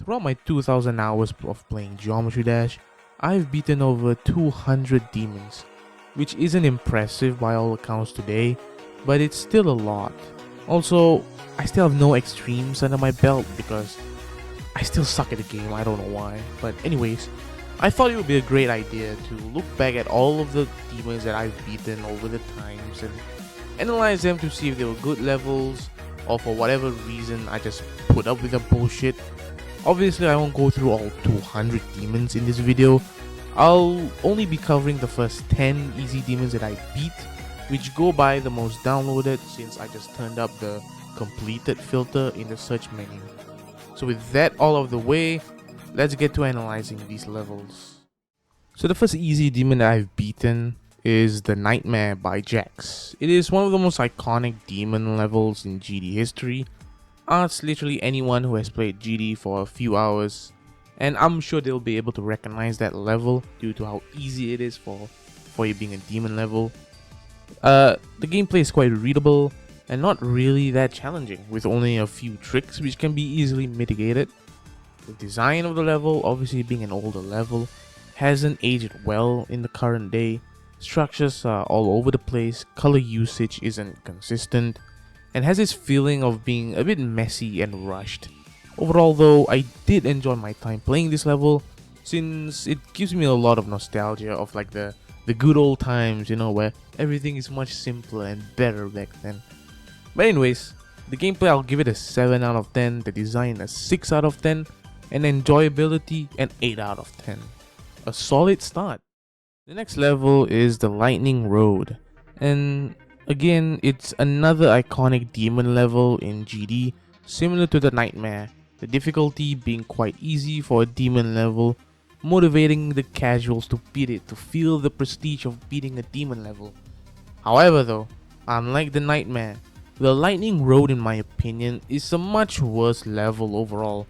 throughout my 2000 hours of playing Geometry Dash, I've beaten over 200 demons, which isn't impressive by all accounts today, but it's still a lot. Also, I still have no extremes under my belt because I still suck at the game, I don't know why. But anyways, I thought it would be a great idea to look back at all of the demons that I've beaten over the times and analyze them to see if they were good levels or for whatever reason I just put up with the bullshit. Obviously I won't go through all 200 demons in this video. I'll only be covering the first 10 easy demons that I beat, which go by the most downloaded since I just turned up the completed filter in the search menu. So with that all of the way, let's get to analyzing these levels. So the first easy demon that I've beaten is the Nightmare by Jax. It is one of the most iconic demon levels in GD history. Ask literally anyone who has played GD for a few hours and I'm sure they'll be able to recognize that level due to how easy it is for it being a demon level. The gameplay is quite readable and not really that challenging, with only a few tricks which can be easily mitigated. The design of the level, obviously being an older level, hasn't aged well in the current day. Structures are all over the place, color usage isn't consistent, and has this feeling of being a bit messy and rushed. Overall though, I did enjoy my time playing this level, since it gives me a lot of nostalgia of like the good old times, you know, where everything is much simpler and better back then. But anyways, the gameplay I'll give it a 7 out of 10, the design a 6 out of 10, and enjoyability an 8 out of 10. A solid start. The next level is the Lightning Road, and again it's another iconic demon level in GD, similar to the Nightmare, the difficulty being quite easy for a demon level, motivating the casuals to beat it to feel the prestige of beating a demon level. However though, unlike the Nightmare, the Lightning Road in my opinion is a much worse level overall.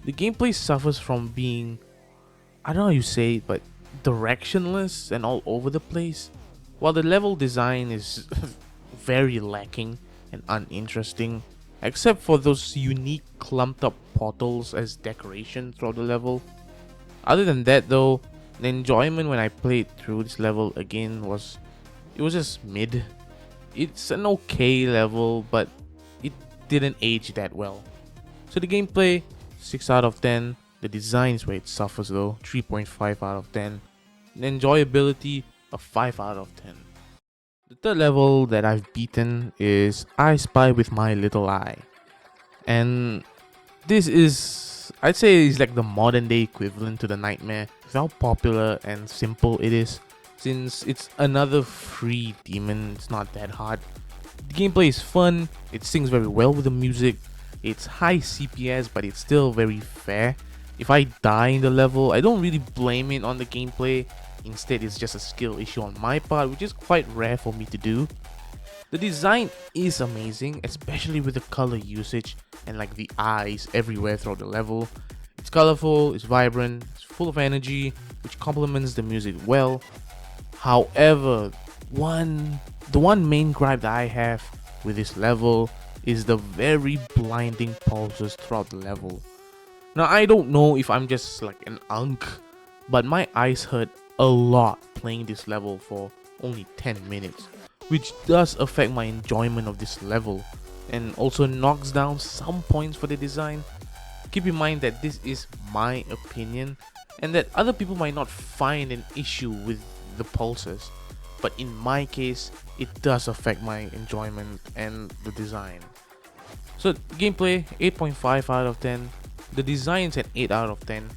The gameplay suffers from being, I don't know how you say it, but directionless and all over the place, while the level design is very lacking and uninteresting, except for those unique clumped up portals as decoration throughout the level. Other than that though, the enjoyment when I played through this level again was just mid. It's an okay level, but it didn't age that well. So the gameplay, 6 out of 10. The design is where it suffers though, 3.5 out of 10. And enjoyability, a 5 out of 10. The third level that I've beaten is I Spy with My Little Eye. And this is, I'd say, is like the modern day equivalent to the Nightmare, with how popular and simple it is. Since it's another free demon, it's not that hard. The gameplay is fun, it sings very well with the music, it's high CPS but it's still very fair. If I die in the level, I don't really blame it on the gameplay, instead it's just a skill issue on my part, which is quite rare for me to do. The design is amazing, especially with the color usage and like the eyes everywhere throughout the level. It's colorful, it's vibrant, it's full of energy, which complements the music well. However, the one main gripe that I have with this level is the very blinding pulses throughout the level. Now I don't know if I'm just like an unk, but my eyes hurt a lot playing this level for only 10 minutes, which does affect my enjoyment of this level and also knocks down some points for the design. Keep in mind that this is my opinion and that other people might not find an issue with the pulses, but in my case it does affect my enjoyment and the design. So gameplay, 8.5 out of 10. The design's an 8 out of 10.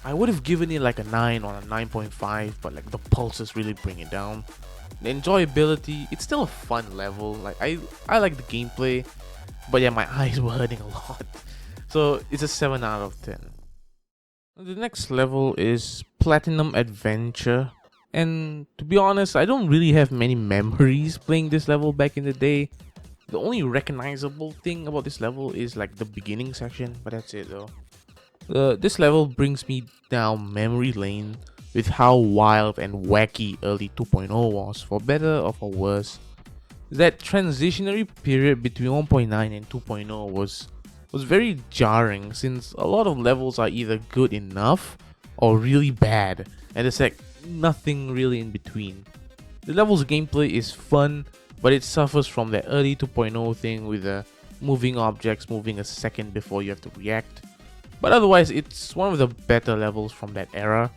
I would have given it like a 9 or a 9.5, but like the pulses really bring it down. The enjoyability, it's still a fun level. Like I like the gameplay, but yeah, my eyes were hurting a lot. So it's a 7 out of 10. The next level is Platinum Adventure. And to be honest, I don't really have many memories playing this level back in the day. The only recognizable thing about this level is like the beginning section, but that's it though. This level brings me down memory lane with how wild and wacky early 2.0 was, for better or for worse. That transitionary period between 1.9 and 2.0 was was very jarring since a lot of levels are either good enough or really bad, and there's like nothing really in between. The level's gameplay is fun, but it suffers from that early 2.0 thing with the moving objects moving a second before you have to react. But otherwise, it's one of the better levels from that era.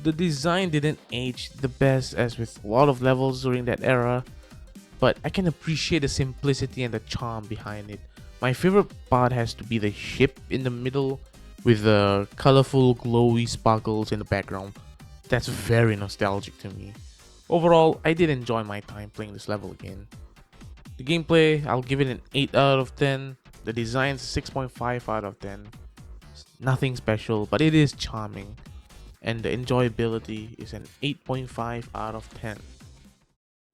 The design didn't age the best as with a lot of levels during that era, but I can appreciate the simplicity and the charm behind it. My favorite part has to be the ship in the middle with the colorful glowy sparkles in the background. That's very nostalgic to me. Overall, I did enjoy my time playing this level again. The gameplay, I'll give it an 8 out of 10. The design's 6.5 out of 10. It's nothing special, but it is charming. And the enjoyability is an 8.5 out of 10.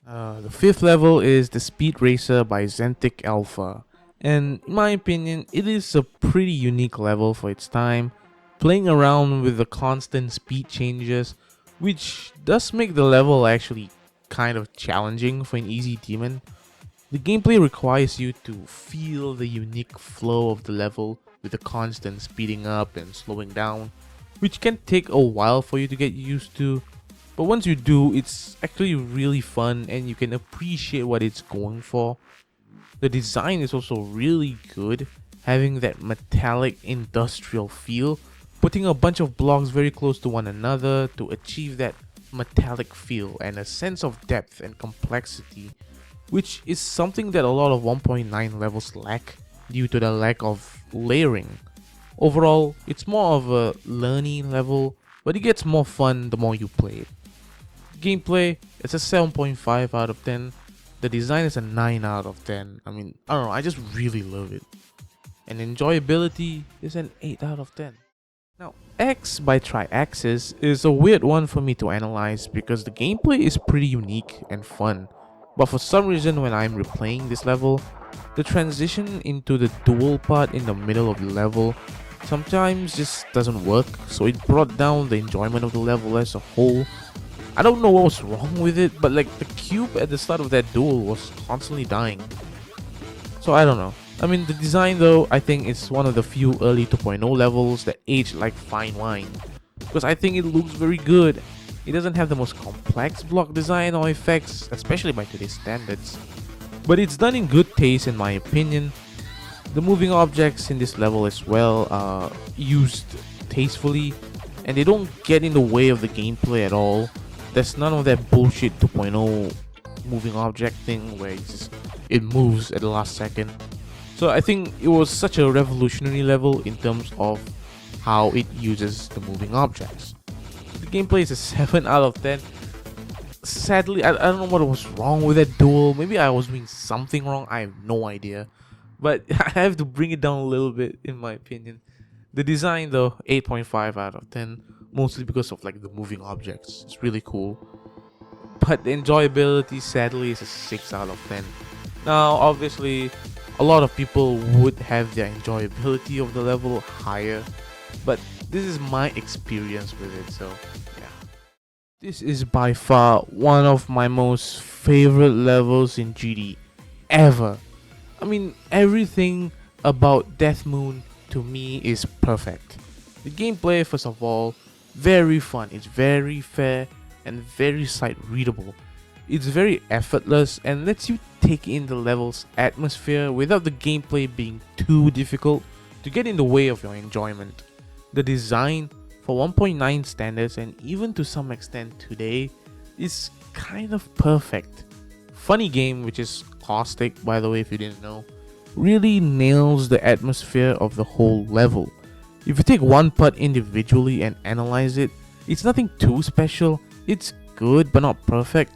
The fifth level is the Speed Racer by Zentic Alpha. And in my opinion, it is a pretty unique level for its time, playing around with the constant speed changes, which does make the level actually kind of challenging for an easy demon. The gameplay requires you to feel the unique flow of the level with the constant speeding up and slowing down, which can take a while for you to get used to, but once you do, it's actually really fun and you can appreciate what it's going for. The design is also really good, having that metallic industrial feel, putting a bunch of blocks very close to one another to achieve that metallic feel and a sense of depth and complexity, which is something that a lot of 1.9 levels lack due to the lack of layering. Overall, it's more of a learning level, but it gets more fun the more you play it. Gameplay, it's a 7.5 out of 10. The design is a 9 out of 10. I mean, I don't know, I just really love it. And enjoyability is an 8 out of 10. Now, X by Triaxis is a weird one for me to analyze because the gameplay is pretty unique and fun. But for some reason when I'm replaying this level, the transition into the duel part in the middle of the level sometimes just doesn't work, so it brought down the enjoyment of the level as a whole. I don't know what was wrong with it, but like the cube at the start of that duel was constantly dying. So I don't know. I mean, the design though, I think it's one of the few early 2.0 levels that aged like fine wine, because I think it looks very good. It doesn't have the most complex block design or effects, especially by today's standards, but it's done in good taste in my opinion. The moving objects in this level as well are used tastefully, and they don't get in the way of the gameplay at all. There's none of that bullshit 2.0 moving object thing where it moves at the last second. So I think it was such a revolutionary level in terms of how it uses the moving objects. The gameplay is a 7 out of 10. Sadly, I don't know what was wrong with that duel. Maybe I was doing something wrong, I have no idea. But I have to bring it down a little bit in my opinion. The design though, 8.5 out of 10. Mostly because of like the moving objects. It's really cool. But the enjoyability sadly is a 6 out of 10. Now obviously a lot of people would have their enjoyability of the level higher, but this is my experience with it, so yeah. This is by far one of my most favorite levels in GD ever. I mean, everything about Death Moon to me is perfect. The gameplay, first of all, very fun. It's very fair and very sight readable. It's very effortless and lets you take in the level's atmosphere without the gameplay being too difficult to get in the way of your enjoyment. The design for 1.9 standards and even to some extent today is kind of perfect. Funny Game, which is Caustic by the way if you didn't know, really nails the atmosphere of the whole level. If you take one part individually and analyze it, it's nothing too special, it's good but not perfect.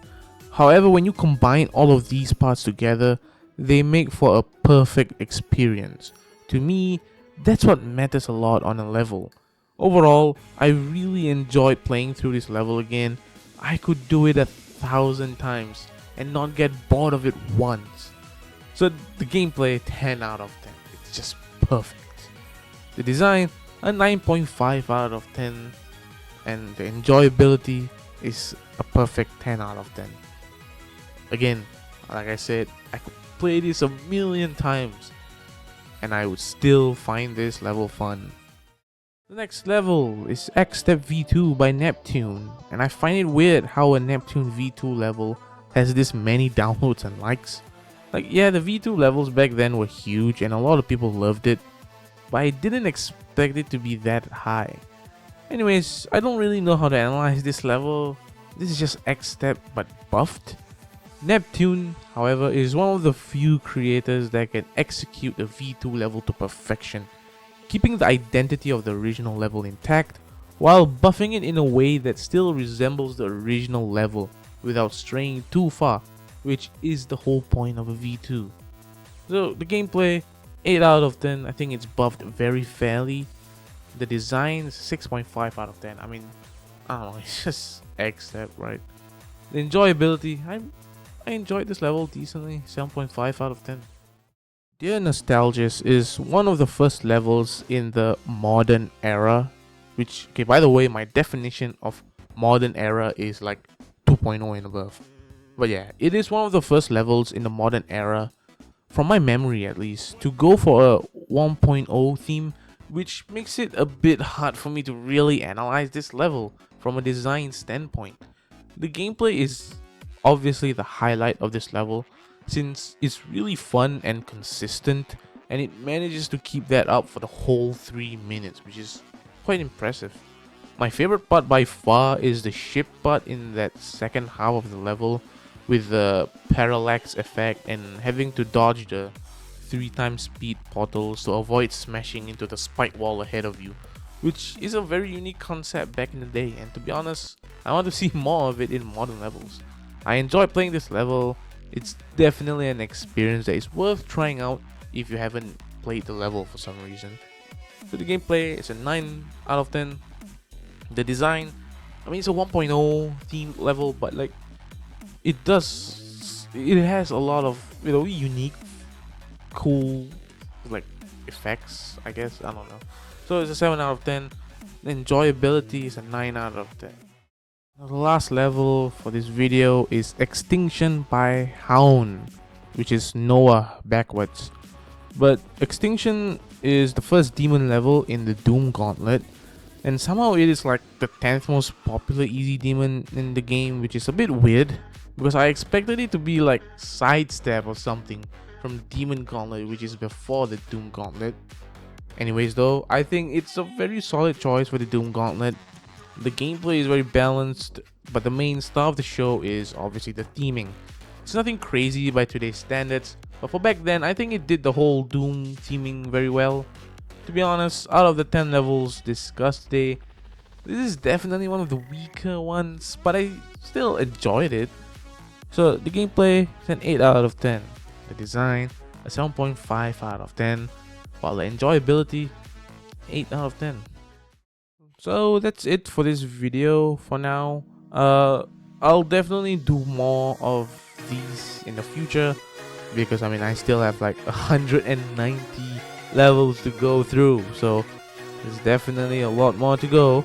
However, when you combine all of these parts together, they make for a perfect experience. To me, that's what matters a lot on a level. Overall, I really enjoyed playing through this level again. I could do it 1,000 times and not get bored of it once. So the gameplay, 10 out of 10. It's just perfect. The design, a 9.5 out of 10. And the enjoyability is a perfect 10 out of 10. Again, like I said, I could play this a million times. and I would still find this level fun. The next level is X-Step V2 by Neptune, and I find it weird how a Neptune V2 level has this many downloads and likes. Like, yeah, the V2 levels back then were huge and a lot of people loved it, but I didn't expect it to be that high. Anyways, I don't really know how to analyze this level. This is just X-Step but buffed. Neptune, however, is one of the few creators that can execute a V2 level to perfection, keeping the identity of the original level intact while buffing it in a way that still resembles the original level without straying too far, which is the whole point of a V2. So the gameplay, 8 out of 10. I think it's buffed very fairly. The design, 6.5 out of 10. I mean, I don't know, it's just X-Step, right? The enjoyability, I enjoyed this level decently, 7.5 out of 10. Dear Nostalgist is one of the first levels in the modern era, which, okay, by the way, my definition of modern era is like 2.0 and above. But yeah, it is one of the first levels in the modern era, from my memory at least, to go for a 1.0 theme, which makes it a bit hard for me to really analyze this level from a design standpoint. The gameplay is obviously the highlight of this level, since it's really fun and consistent, and it manages to keep that up for the whole 3 minutes, which is quite impressive. My favorite part by far is the ship part in that second half of the level, with the parallax effect and having to dodge the 3x speed portals to avoid smashing into the spike wall ahead of you, which is a very unique concept back in the day, and to be honest, I want to see more of it in modern levels. I enjoy playing this level. It's definitely an experience that is worth trying out if you haven't played the level for some reason. So the gameplay is a 9 out of 10. The design, I mean, it's a 1.0 themed level, but like it has a lot of, you know, unique, cool like effects, I guess. I don't know. So it's a 7 out of 10. The enjoyability is a 9 out of 10. Now, the last level for this video is Extinction by Hound, which is Noah backwards. But Extinction is the first demon level in the Doom Gauntlet, and somehow it is like the 10th most popular easy demon in the game, which is a bit weird because I expected it to be like Sidestep or something from Demon Gauntlet, which is before the Doom Gauntlet. Anyways though, I think it's a very solid choice for the Doom Gauntlet. The gameplay is very balanced, but the main star of the show is obviously the theming. It's nothing crazy by today's standards, but for back then, I think it did the whole Doom theming very well. To be honest, out of the 10 levels discussed today, this is definitely one of the weaker ones, but I still enjoyed it. So the gameplay is an 8 out of 10. The design, a 7.5 out of 10, while the enjoyability, 8 out of 10. So that's it for this video for now. I'll definitely do more of these in the future, because I mean I still have like 190 levels to go through, so there's definitely a lot more to go.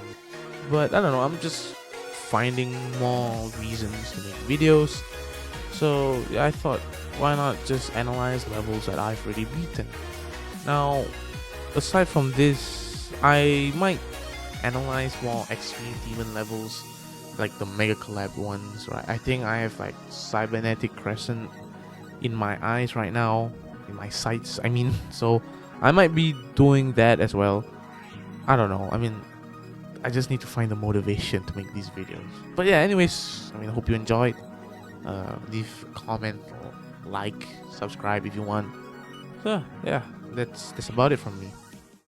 But I don't know, I'm just finding more reasons to make videos. So yeah, I thought, why not just analyze levels that I've already beaten. Now, aside from this, I might analyze more extreme demon levels, like the Mega Collab ones, right? I think I have like Cybernetic Crescent in my eyes right now, in my sights, I mean, so I might be doing that as well. I don't know, I mean, I just need to find the motivation to make these videos. But yeah, anyways, I mean, I hope you enjoyed. Leave a comment or like, subscribe if you want. So yeah, that's about it from me.